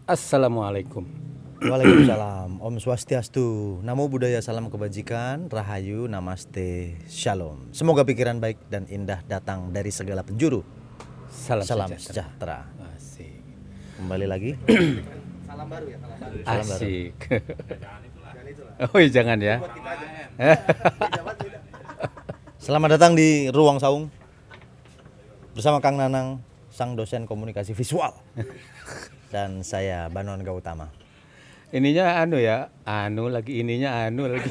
Assalamualaikum. Waalaikumsalam. Om Swastiastu. Namo Buddhaya, salam kebajikan, rahayu, namaste, shalom. Semoga pikiran baik dan indah datang dari segala penjuru. Salam sejahtera. Asik. Kembali lagi. Salam baru ya, salam baru. Salam baru. Asik. Oh iya, jangan ya. Selamat datang di Ruang Saung bersama Kang Nanang, sang dosen komunikasi visual. Dan saya Banon Gautama. Ininya ininya lagi.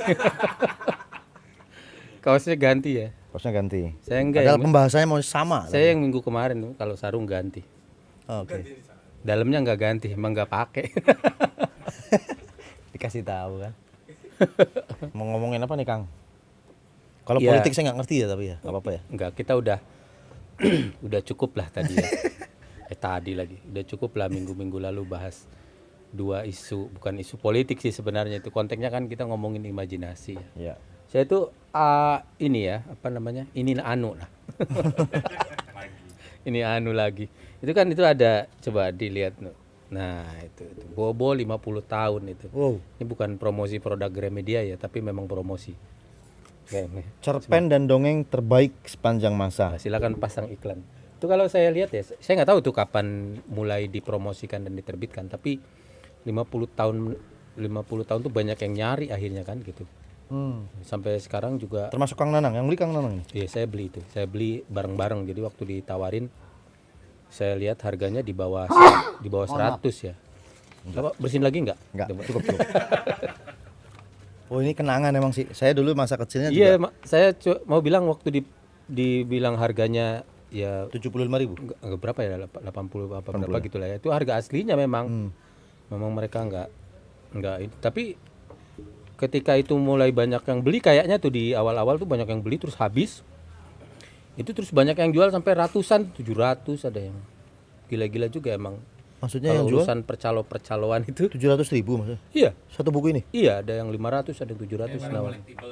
Kaosnya ganti ya. Kosnya ganti. Saya enggak. Padahal pembahasannya mau sama. Saya yang minggu kemarin tuh kalau sarung ganti. Oke. Dalamnya nggak ganti, emang nggak pakai. Dikasih tahu kan. Mau ngomongin apa nih, Kang? Kalau Ya. politik saya nggak ngerti ya, tapi ya nggak apa-apa ya. Enggak, kita udah udah cukup lah tadi ya. Tadi lagi. Udah cukup lah minggu-minggu lalu bahas dua isu, bukan isu politik sih sebenarnya, itu konteksnya kan kita ngomongin imajinasi ya. Ya. Saya tuh ini ya, apa namanya? Ini anu lah. Ini anu lagi. Itu kan itu ada, coba dilihat. Nah, itu Bobo 50 tahun itu. Wow. Ini bukan promosi produk Gramedia ya, tapi memang promosi. Kayaknya. Cerpen dan dongeng terbaik sepanjang masa. Nah, silakan pasang iklan. Itu kalau saya lihat ya, saya nggak tahu tuh kapan mulai dipromosikan dan diterbitkan, tapi 50 tahun 50 tahun tuh banyak yang nyari akhirnya kan gitu. Sampai sekarang juga. Termasuk Kang Nanang, yang beli Kang Nanang nih. Iya, saya beli itu. Saya beli bareng-bareng. Jadi waktu ditawarin saya lihat harganya di bawah 100 ya. Apa bersihin lagi enggak? Enggak, cukup. Oh, ini kenangan emang sih. Saya dulu masa kecilnya Iya, juga saya mau bilang waktu dibilang harganya ya 75.000. enggak berapa ya, 80 apa berapa gitu lah ya. Itu harga aslinya memang. Memang mereka enggak itu. Tapi ketika itu mulai banyak yang beli, kayaknya tuh di awal-awal tuh banyak yang beli terus habis. Itu terus banyak yang jual sampai ratusan, 700 ada yang. Gila-gila juga emang. Maksudnya Kalau yang jual urusan percaloan itu. 700.000 maksudnya. Iya. Satu buku ini. Iya, ada yang 500, ada yang 700 nawar. Gitu.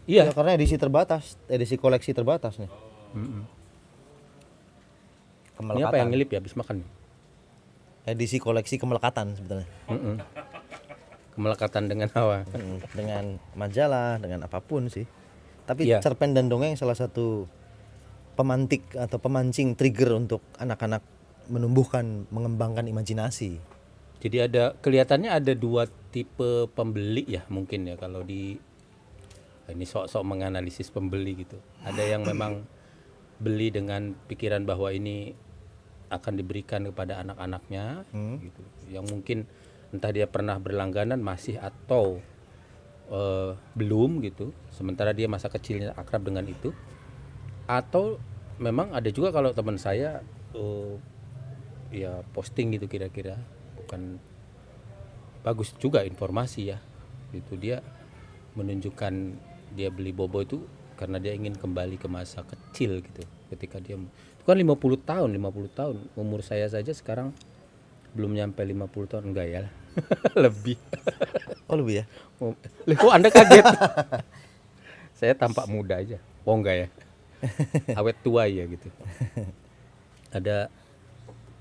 Ya, Iya. karena edisi terbatas, edisi koleksi terbatas nih. Ini apa yang ngelip ya habis makan? Edisi koleksi kemelekatan sebetulnya. Kemelekatan dengan hawa. Dengan majalah, dengan apapun sih. Tapi Iya. cerpen dan dongeng salah satu pemantik atau pemancing trigger untuk anak-anak menumbuhkan, mengembangkan imajinasi. Jadi kelihatannya ada dua tipe pembeli ya mungkin ya, kalau ini sok-sok menganalisis pembeli gitu. Ada yang memang beli dengan pikiran bahwa ini akan diberikan kepada anak-anaknya gitu. Yang mungkin entah dia pernah berlangganan masih atau belum gitu. Sementara dia masa kecilnya akrab dengan itu. Atau memang ada juga kalau teman saya ya posting gitu kira-kira, bukan bagus juga informasi ya gitu, dia menunjukkan dia beli bobo itu karena dia ingin kembali ke masa kecil gitu, ketika dia itu kan 50 tahun umur saya saja sekarang belum nyampe 50 tahun, enggak ya. Lebih. Oh, lebih ya? Kok Anda kaget? Saya tampak muda aja. Oh enggak ya. Awet tua ya gitu. Ada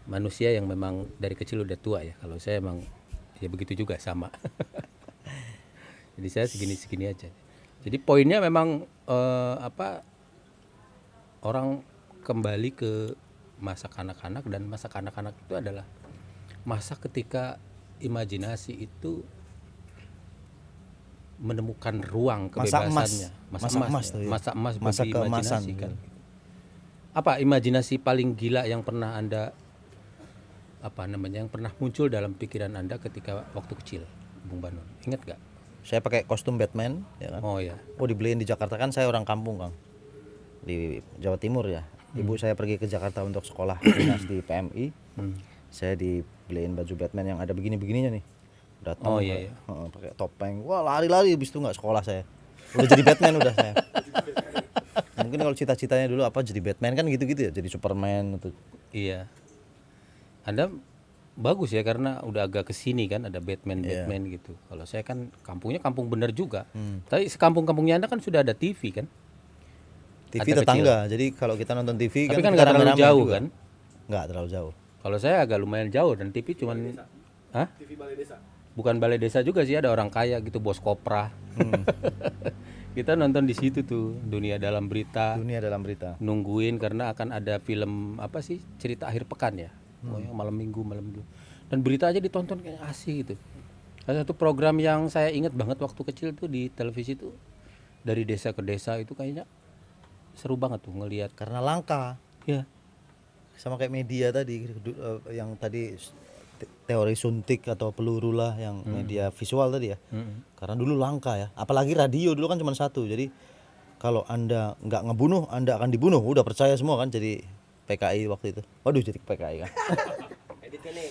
manusia yang memang dari kecil udah tua ya. Kalau saya emang ya begitu juga sama. Jadi saya segini aja. Jadi poinnya memang orang kembali ke masa kanak-kanak, dan masa kanak-kanak itu adalah masa ketika imajinasi itu menemukan ruang kebebasannya. Masa emas bagi imajinasi kan. Apa imajinasi paling gila yang pernah Anda yang pernah muncul dalam pikiran Anda ketika waktu kecil, Bung Banon? Ingat gak? Saya pakai kostum Batman, ya kan? Oh ya. Oh, dibeliin di Jakarta, kan saya orang kampung, Kang. Di Jawa Timur ya. Ibu saya pergi ke Jakarta untuk sekolah dinas di PMI. Saya dibeliin baju Batman yang ada begini-begininya nih. Datang, iya. pakai topeng. Wah, lari-lari, habis itu nggak sekolah saya. Udah jadi Batman udah saya. Mungkin kalau cita-citanya dulu apa jadi Batman kan gitu-gitu ya, jadi Superman itu. Iya. Anda bagus ya karena udah agak kesini kan, ada Batman gitu. Kalau saya kan kampungnya kampung bener juga. Tapi sekampung-kampungnya Anda kan sudah ada TV kan? TV Ada tetangga. Jadi kalau kita nonton TV Tapi kita kan nggak terlalu rame-rame jauh juga. kan? Nggak terlalu jauh. Kalau saya agak lumayan jauh dan TV cuman Hah? TV Balai Desa. Bukan balai desa juga sih, ada orang kaya gitu, bos kopra. Kita nonton di situ tuh, Dunia Dalam Berita. Dunia Dalam Berita. Nungguin karena akan ada film apa sih, cerita akhir pekan ya. Pokoknya malam minggu. Dan berita aja ditonton kayak asik gitu. Ada satu program yang saya ingat banget waktu kecil tuh di televisi tuh, dari desa ke desa, itu kayaknya seru banget tuh ngelihat. Karena langka. Ya. Sama kayak media tadi yang tadi teori suntik atau peluru lah, yang media visual tadi ya. Karena dulu langka ya. Apalagi radio dulu kan cuma satu. Jadi kalau Anda nggak ngebunuh, Anda akan dibunuh. Udah percaya semua kan jadi PKI waktu itu. Waduh, jadi PKI kan. Editnya nih.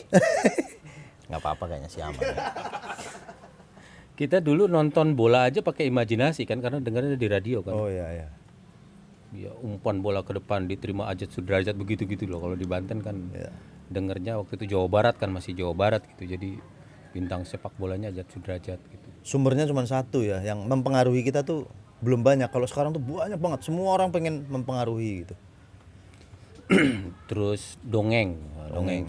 Nggak apa-apa kayaknya sih, aman ya. Kita dulu nonton bola aja pakai imajinasi kan, karena dengarnya di radio kan. Oh iya ya. Ya, umpan bola ke depan diterima Ajat Sudrajat, begitu-gitu loh. Kalau di Banten kan dengernya waktu itu Jawa Barat kan, masih Jawa Barat gitu. Jadi bintang sepak bolanya Ajat Sudrajat gitu. Sumbernya cuma satu ya, yang mempengaruhi kita tuh belum banyak. Kalau sekarang tuh banyak banget, semua orang pengen mempengaruhi gitu. Terus dongeng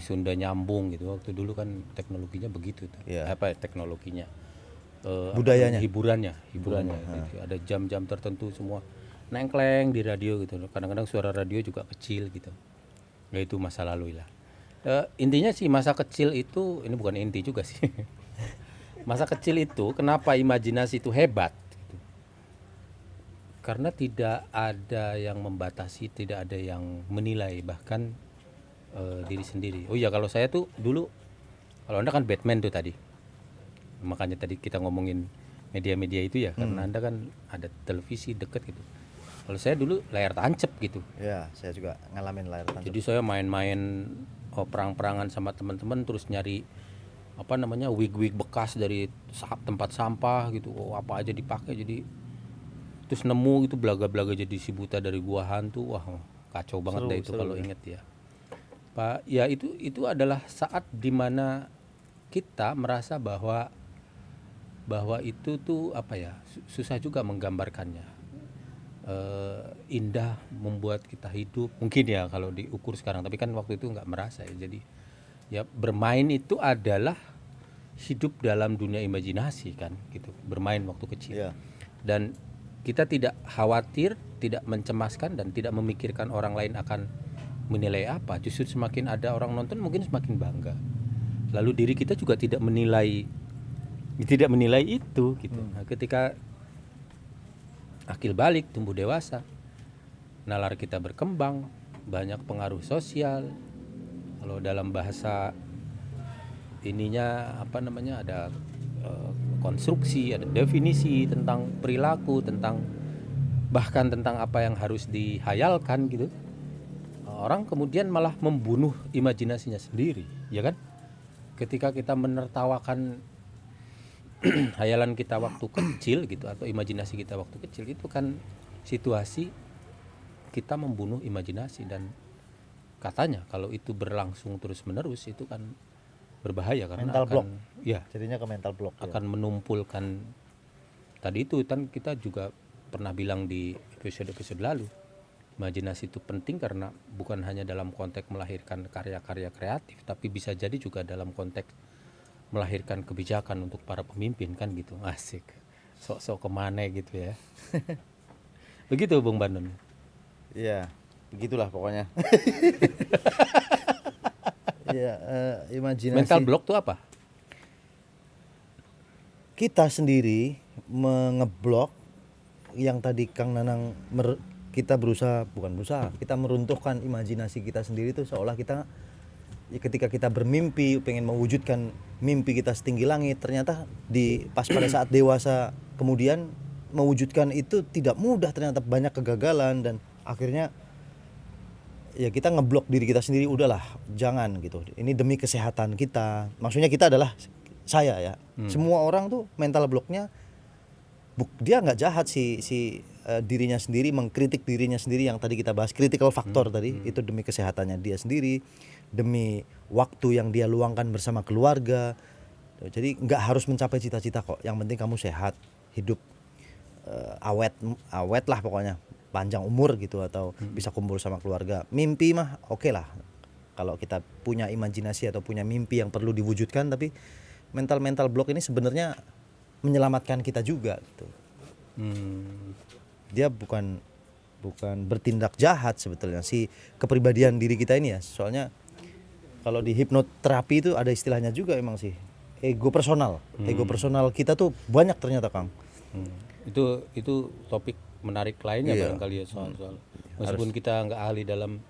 Sunda nyambung gitu. Waktu dulu kan teknologinya begitu tuh. Iya. Apa ya, teknologinya? Budayanya. Hiburannya. Gitu. Ada jam-jam tertentu semua nengkleng di radio gitu. Kadang-kadang suara radio juga kecil gitu. Ya itu masa lalu lah. Intinya sih masa kecil itu, ini bukan inti juga sih. Masa kecil itu kenapa imajinasi itu hebat gitu. Karena tidak ada yang membatasi, tidak ada yang menilai, bahkan diri sendiri. Oh iya, kalau saya tuh dulu, kalau Anda kan Batman tuh tadi. Makanya tadi kita ngomongin media-media itu ya, karena Anda kan ada televisi deket gitu. Kalau saya dulu layar tancap gitu. Ya, saya juga ngalamin layar tancap. Jadi saya main-main perang-perangan sama teman-teman, terus nyari apa namanya, wig-wig bekas dari tempat sampah gitu. Oh, apa aja dipakai, jadi terus nemu itu belaga-belaga jadi si buta dari gua hantu. Wah, kacau banget deh itu kalau inget ya. Pak, ya itu adalah saat dimana kita merasa bahwa itu tuh apa ya, susah juga menggambarkannya. Indah, membuat kita hidup mungkin ya kalau diukur sekarang, tapi kan waktu itu nggak merasa ya. Jadi ya bermain itu adalah hidup dalam dunia imajinasi kan gitu, bermain waktu kecil. Iya. Dan kita tidak khawatir, tidak mencemaskan, dan tidak memikirkan orang lain akan menilai apa. Justru semakin ada orang nonton mungkin semakin bangga. Lalu diri kita juga tidak menilai itu gitu. Nah, ketika akil balik, tumbuh dewasa, nalar kita berkembang, banyak pengaruh sosial. Kalau dalam bahasa ininya apa namanya, ada konstruksi, ada definisi tentang perilaku, tentang bahkan tentang apa yang harus dihayalkan gitu. Orang kemudian malah membunuh imajinasinya sendiri, ya kan? Ketika kita menertawakan hayalan kita waktu kecil gitu, atau imajinasi kita waktu kecil, itu kan situasi kita membunuh imajinasi. Dan katanya kalau itu berlangsung terus menerus itu kan berbahaya, karena mental block. Ya, Jadinya ke mental block. akan menumpulkan. Tadi itu kan kita juga pernah bilang di episode lalu, imajinasi itu penting karena bukan hanya dalam konteks melahirkan karya-karya kreatif, tapi bisa jadi juga dalam konteks melahirkan kebijakan untuk para pemimpin kan gitu. Asik, sok-sok kemana gitu ya. Begitu Bung Bandun. Iya, begitulah pokoknya. Iya, imajinasi. Mental block tuh apa? Kita sendiri mengeblok yang tadi Kang Nanang kita kita meruntuhkan imajinasi kita sendiri tuh, seolah kita ya, ketika kita bermimpi pengen mewujudkan mimpi kita setinggi langit, ternyata pas pada saat dewasa kemudian mewujudkan itu tidak mudah, ternyata banyak kegagalan, dan akhirnya ya kita ngeblok diri kita sendiri. Udahlah, jangan gitu, ini demi kesehatan kita. Maksudnya kita adalah saya ya. Semua orang tuh mental blocknya dia nggak jahat, si dirinya sendiri mengkritik dirinya sendiri, yang tadi kita bahas critical factor tadi, itu demi kesehatannya dia sendiri, demi waktu yang dia luangkan bersama keluarga. Jadi nggak harus mencapai cita-cita kok, yang penting kamu sehat, hidup awet lah pokoknya, panjang umur gitu, atau bisa kumpul sama keluarga. Mimpi mah oke lah, kalau kita punya imajinasi atau punya mimpi yang perlu diwujudkan, tapi mental block ini sebenarnya menyelamatkan kita juga gitu. Dia bukan bertindak jahat sebetulnya si kepribadian diri kita ini ya. Soalnya kalau di hipnoterapi itu ada istilahnya juga emang sih, ego personal. Ego personal kita tuh banyak ternyata, Kang. Itu topik menarik lainnya Iya. barangkali ya, soal meskipun kita nggak ahli dalam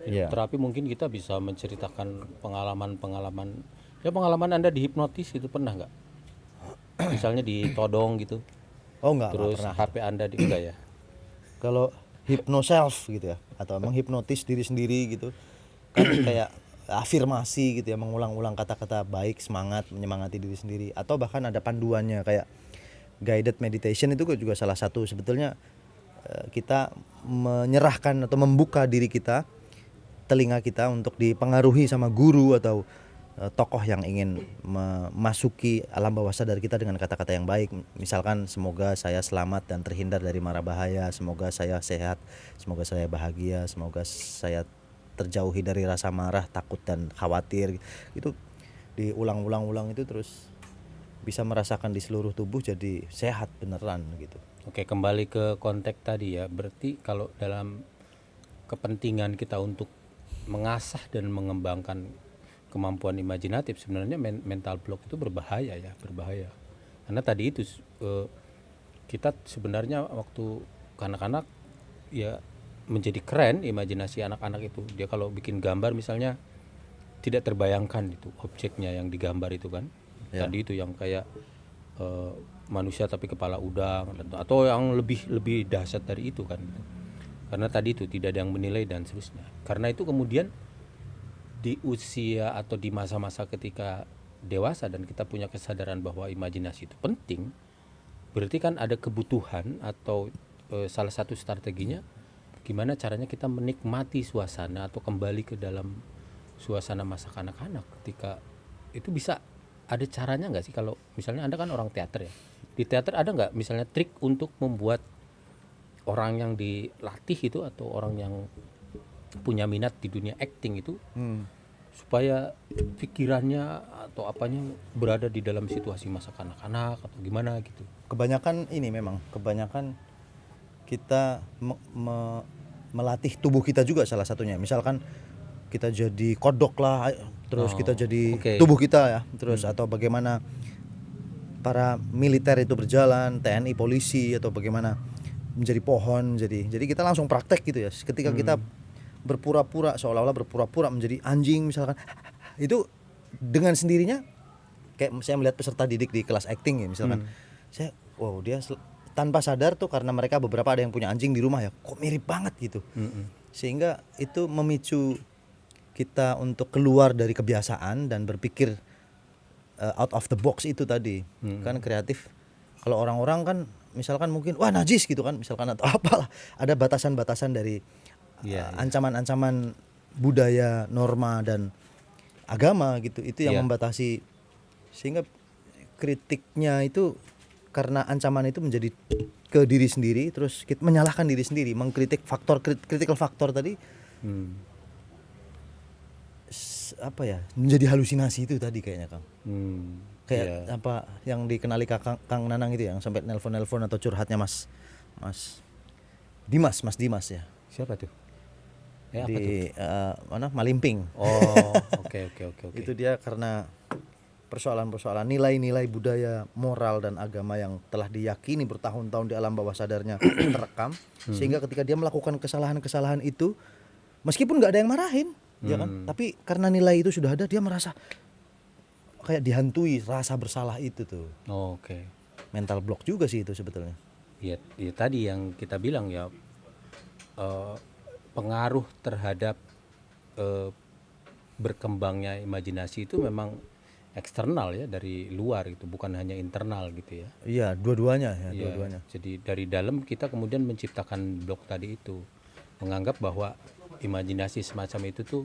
Iya. terapi, mungkin kita bisa menceritakan pengalaman Anda dihipnotis itu pernah nggak? Misalnya ditodong gitu, Oh enggak terus pernah. HP Anda enggak ya? Kalau hypnoself gitu ya, atau menghipnotis diri sendiri gitu kan, kayak afirmasi gitu ya, mengulang-ulang kata-kata baik, semangat, menyemangati diri sendiri, atau bahkan ada panduannya kayak guided meditation. Itu juga salah satu sebetulnya kita menyerahkan atau membuka diri kita, telinga kita untuk dipengaruhi sama guru atau tokoh yang ingin memasuki alam bawah sadar kita dengan kata-kata yang baik. Misalkan semoga saya selamat dan terhindar dari mara bahaya, semoga saya sehat, semoga saya bahagia, semoga saya terjauhi dari rasa marah, takut dan khawatir. Itu diulang-ulang itu terus bisa merasakan di seluruh tubuh jadi sehat beneran gitu. Oke, kembali ke konteks tadi ya. Berarti kalau dalam kepentingan kita untuk mengasah dan mengembangkan kemampuan imajinatif, sebenarnya mental block itu berbahaya. Karena tadi itu kita sebenarnya waktu kanak-kanak ya menjadi keren imajinasi anak-anak itu. Dia kalau bikin gambar misalnya tidak terbayangkan itu objeknya yang digambar itu kan. Ya. Tadi itu yang kayak manusia tapi kepala udang, atau yang lebih dahsyat dari itu kan. Karena tadi itu tidak ada yang menilai dan seterusnya. Karena itu kemudian di usia atau di masa-masa ketika dewasa dan kita punya kesadaran bahwa imajinasi itu penting, berarti kan ada kebutuhan atau salah satu strateginya gimana caranya kita menikmati suasana atau kembali ke dalam suasana masa kanak-kanak. Ketika itu bisa ada caranya nggak sih? Kalau misalnya Anda kan orang teater ya, di teater ada nggak misalnya trik untuk membuat orang yang dilatih itu atau orang yang punya minat di dunia acting itu supaya pikirannya atau apanya berada di dalam situasi masa kanak-kanak atau gimana gitu? Kebanyakan kita melatih tubuh kita juga salah satunya. Misalkan kita jadi kodok lah, terus kita jadi tubuh kita ya, terus atau bagaimana para militer itu berjalan, TNI, polisi, atau bagaimana menjadi pohon. Jadi kita langsung praktek gitu ya. Ketika kita berpura-pura, seolah-olah berpura-pura menjadi anjing misalkan, itu dengan sendirinya kayak saya melihat peserta didik di kelas acting ya misalkan, dia tanpa sadar tuh, karena mereka beberapa ada yang punya anjing di rumah ya, kok mirip banget gitu. Sehingga itu memicu kita untuk keluar dari kebiasaan dan berpikir out of the box itu tadi. Kan kreatif. Kalau orang-orang kan misalkan mungkin wah najis gitu kan misalkan, atau apalah, ada batasan-batasan dari ancaman-ancaman budaya, norma dan agama gitu. Itu yang membatasi, sehingga kritiknya itu karena ancaman itu menjadi ke diri sendiri, terus kita menyalahkan diri sendiri, mengkritik critical factor tadi. Apa ya, menjadi halusinasi itu tadi kayaknya, Kang. Kayak apa yang dikenali Kang Nanang itu yang sampai nelpon atau curhatnya Mas Dimas ya. Siapa tuh? Di Malimping. Oh, oke. Itu dia karena persoalan-persoalan nilai-nilai budaya, moral dan agama yang telah diyakini bertahun-tahun di alam bawah sadarnya terekam, sehingga ketika dia melakukan kesalahan-kesalahan itu, meskipun nggak ada yang marahin, ya kan? Tapi karena nilai itu sudah ada, dia merasa kayak dihantui rasa bersalah itu tuh. Oke. Mental block juga sih itu sebetulnya. Ya tadi yang kita bilang ya, pengaruh terhadap berkembangnya imajinasi itu memang eksternal ya, dari luar itu, bukan hanya internal gitu ya. Iya, dua-duanya. Jadi dari dalam kita kemudian menciptakan blok tadi itu, menganggap bahwa imajinasi semacam itu tuh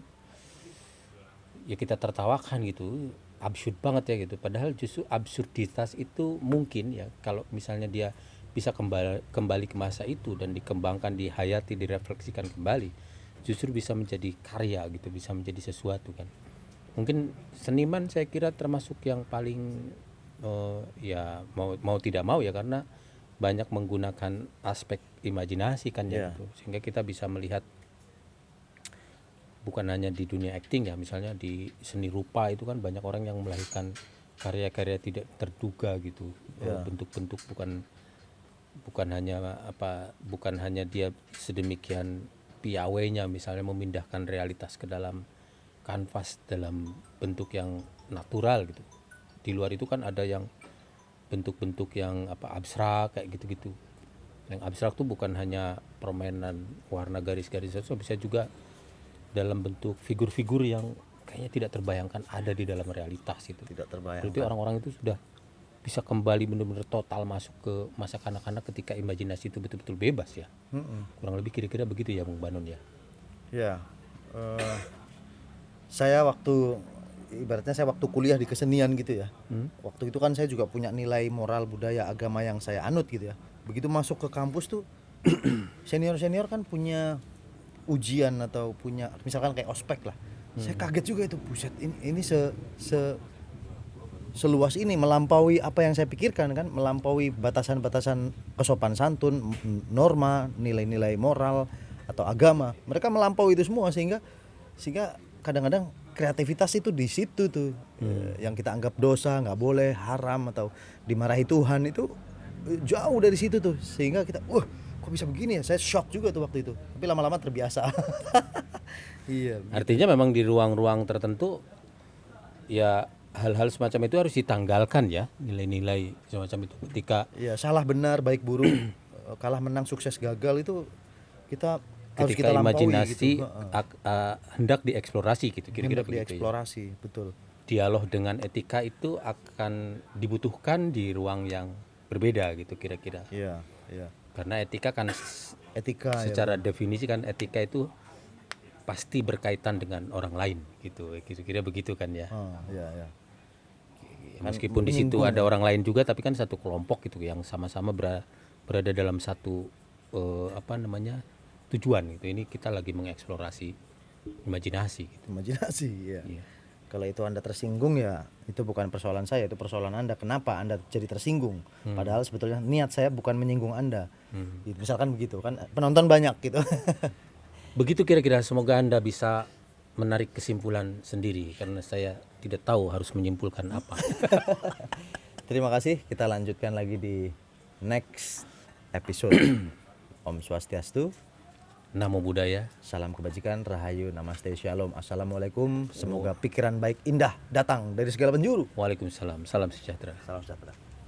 ya kita tertawakan gitu, absurd banget ya gitu. Padahal justru absurditas itu mungkin ya kalau misalnya dia bisa kembali ke masa itu dan dikembangkan, dihayati, direfleksikan kembali, justru bisa menjadi karya gitu, bisa menjadi sesuatu kan. Mungkin seniman saya kira termasuk yang paling ya mau tidak mau ya, karena banyak menggunakan aspek imajinasi kan ya gitu. Sehingga kita bisa melihat bukan hanya di dunia akting ya, misalnya di seni rupa itu kan banyak orang yang melahirkan karya-karya tidak terduga gitu. Bentuk-bentuk bukan hanya dia sedemikian piawainya misalnya memindahkan realitas ke dalam kanvas dalam bentuk yang natural gitu. Di luar itu kan ada yang bentuk-bentuk yang abstrak kayak gitu-gitu. Yang abstrak tuh bukan hanya permainan warna garis-garis, bisa juga dalam bentuk figur-figur yang kayaknya tidak terbayangkan ada di dalam realitas itu. Tidak terbayangkan. Berarti orang-orang itu sudah bisa kembali benar-benar total masuk ke masa kanak-kanak ketika imajinasi itu betul-betul bebas ya. Kurang lebih kira-kira begitu ya Bung Banon ya. Ya, saya ibaratnya saya waktu kuliah di kesenian gitu ya. Waktu itu kan saya juga punya nilai moral budaya agama yang saya anut gitu ya. Begitu masuk ke kampus tuh senior-senior kan punya ujian atau punya misalkan kayak ospek lah. Saya kaget juga itu, buset, ini seluas ini, melampaui apa yang saya pikirkan kan, melampaui batasan-batasan kesopan santun, norma, nilai-nilai moral atau agama. Mereka melampaui itu semua sehingga kadang-kadang kreativitas itu di situ tuh. Yang kita anggap dosa, nggak boleh, haram atau dimarahi Tuhan itu jauh dari situ tuh, sehingga kita kok bisa begini ya, saya shock juga tuh waktu itu, tapi lama-lama terbiasa. Iya. Artinya memang di ruang-ruang tertentu ya hal-hal semacam itu harus ditanggalkan ya, nilai-nilai semacam itu ketika ya salah benar, baik buruk, kalah menang, sukses gagal itu harus kita lampaui imajinasi gitu. hendak dieksplorasi gitu, kira-kira begitu dieksplorasi ya. Betul. Dialog dengan etika itu akan dibutuhkan di ruang yang berbeda gitu kira-kira. Iya. Karena etika kan ya, secara definisi kan etika itu pasti berkaitan dengan orang lain gitu, kira-kira begitu kan ya. Iya. Meskipun di situ ada orang lain juga, tapi kan satu kelompok gitu yang sama-sama berada dalam satu tujuan gitu. Ini kita lagi mengeksplorasi imajinasi gitu. Imajinasi ya. Iya. Kalau itu Anda tersinggung ya itu bukan persoalan saya, itu persoalan Anda. Kenapa Anda jadi tersinggung? Padahal sebetulnya niat saya bukan menyinggung Anda. Gitu. Misalkan begitu kan, penonton banyak gitu. Begitu kira-kira, semoga Anda bisa menarik kesimpulan sendiri karena saya tidak tahu harus menyimpulkan apa. Terima kasih, kita lanjutkan lagi di next episode. Om Swastiastu, Namo Buddhaya, salam kebajikan, rahayu, namaste, shalom, assalamualaikum. Semoga pikiran baik indah datang dari segala penjuru. Waalaikumsalam, salam sejahtera. Salam sejahtera.